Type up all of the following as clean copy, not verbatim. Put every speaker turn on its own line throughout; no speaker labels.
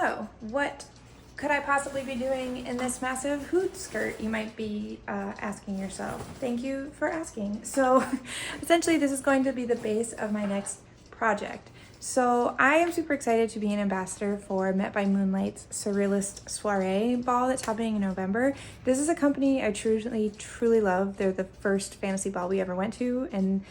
Hello, what could I possibly be doing in this massive hood skirt, you might be asking yourself. Thank you for asking. So essentially this is going to be the base of my next project. So I am super excited to be an ambassador for Met by Moonlight's Surrealist Soirée ball that's happening in November. This is a company I truly love. They're the first fantasy ball we ever went to, and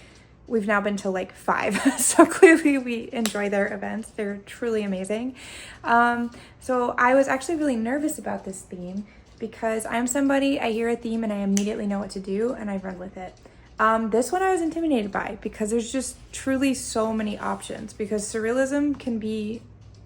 we've now been to like 5, so clearly we enjoy their events. They're truly amazing. So I was actually really nervous about this theme because I'm somebody, I hear a theme and I immediately know what to do and I run with it. This one I was intimidated by because there's just truly so many options, because surrealism can be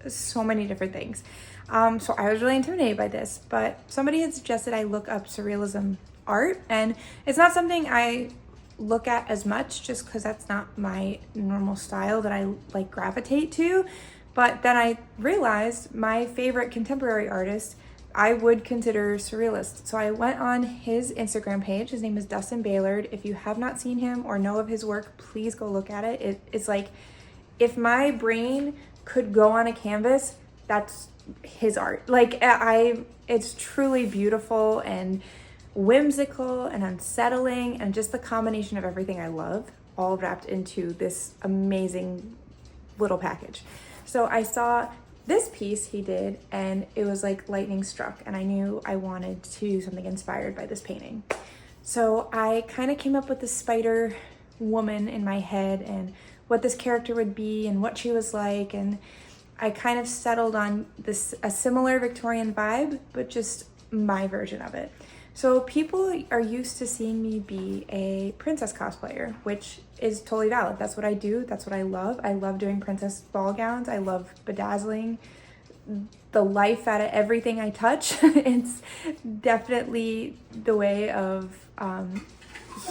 so many different things. So I was really intimidated by this, but somebody had suggested I look up surrealism art, and it's not something I look at as much just because that's not my normal style that I like gravitate to. But then I realized my favorite contemporary artist I would consider surrealist. So I went on his Instagram page. His name is Dustin Baylord. If you have not seen him or know of his work, please go look at it. It's like if my brain could go on a canvas, that's his art. Like it's truly beautiful and whimsical and unsettling, and just the combination of everything I love all wrapped into this amazing little package. So I saw this piece he did and it was like lightning struck, and I knew I wanted to do something inspired by this painting. So I kind of came up with this spider woman in my head and what this character would be and what she was like, and I kind of settled on a similar Victorian vibe, but just my version of it. So people are used to seeing me be a princess cosplayer, which is totally valid. That's what I do. That's what I love. I love doing princess ball gowns. I love bedazzling the life out of everything I touch. It's definitely the way of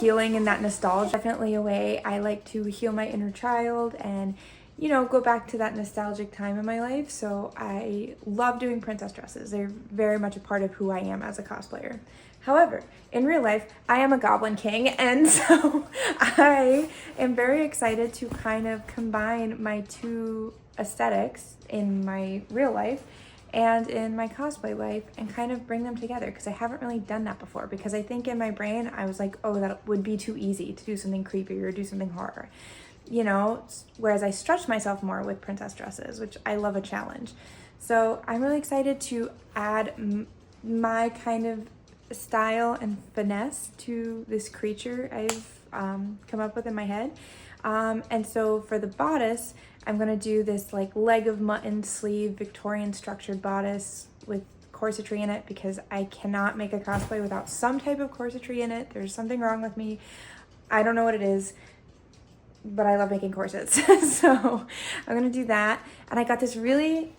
healing and that nostalgia. Definitely a way I like to heal my inner child and, you know, go back to that nostalgic time in my life. So I love doing princess dresses. They're very much a part of who I am as a cosplayer. However, in real life, I am a goblin king, and so I am very excited to kind of combine my two aesthetics in my real life and in my cosplay life and kind of bring them together, because I haven't really done that before, because I think in my brain I was like, oh, that would be too easy to do something creepy or do something horror, you know, whereas I stretch myself more with princess dresses, which I love a challenge. So I'm really excited to add my kind of style and finesse to this creature I've come up with in my head. And so for the bodice, I'm gonna do this like leg of mutton sleeve Victorian structured bodice with corsetry in it, because I cannot make a cosplay without some type of corsetry in it. There's something wrong with me. I don't know what it is, but I love making corsets. So I'm gonna do that. And I got this really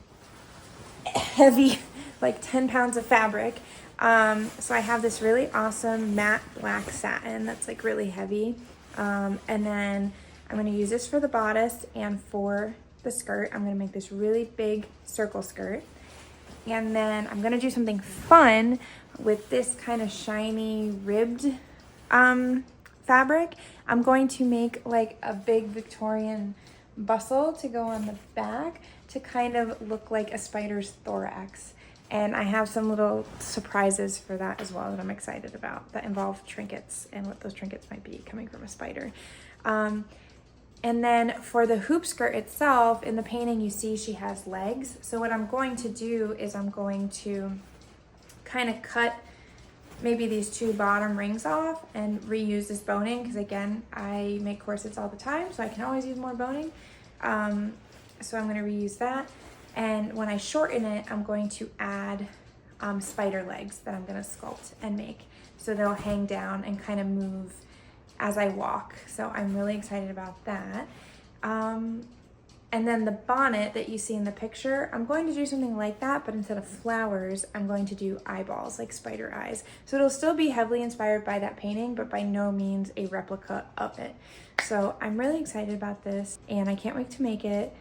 heavy, like 10 pounds of fabric. So I have this really awesome matte black satin that's like really heavy. And then I'm going to use this for the bodice, and for the skirt, I'm going to make this really big circle skirt. And then I'm going to do something fun with this kind of shiny ribbed, fabric. I'm going to make like a big Victorian bustle to go on the back to kind of look like a spider's thorax. And I have some little surprises for that as well that I'm excited about, that involve trinkets and what those trinkets might be coming from a spider. And then for the hoop skirt itself, in the painting you see she has legs. So what I'm going to do is I'm going to kind of cut maybe these 2 bottom rings off and reuse this boning, because again, I make corsets all the time, so I can always use more boning. So I'm going to reuse that. And when I shorten it, I'm going to add spider legs that I'm going to sculpt and make. So they'll hang down and kind of move as I walk. So I'm really excited about that. And then the bonnet that you see in the picture, I'm going to do something like that, but instead of flowers, I'm going to do eyeballs, like spider eyes. So it'll still be heavily inspired by that painting, but by no means a replica of it. So I'm really excited about this, and I can't wait to make it.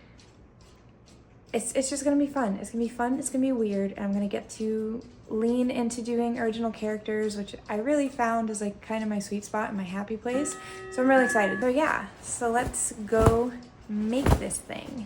It's just gonna be fun. It's gonna be fun, it's gonna be weird, and I'm gonna get to lean into doing original characters, which I really found is like kind of my sweet spot and my happy place. So I'm really excited. So yeah, so let's go make this thing.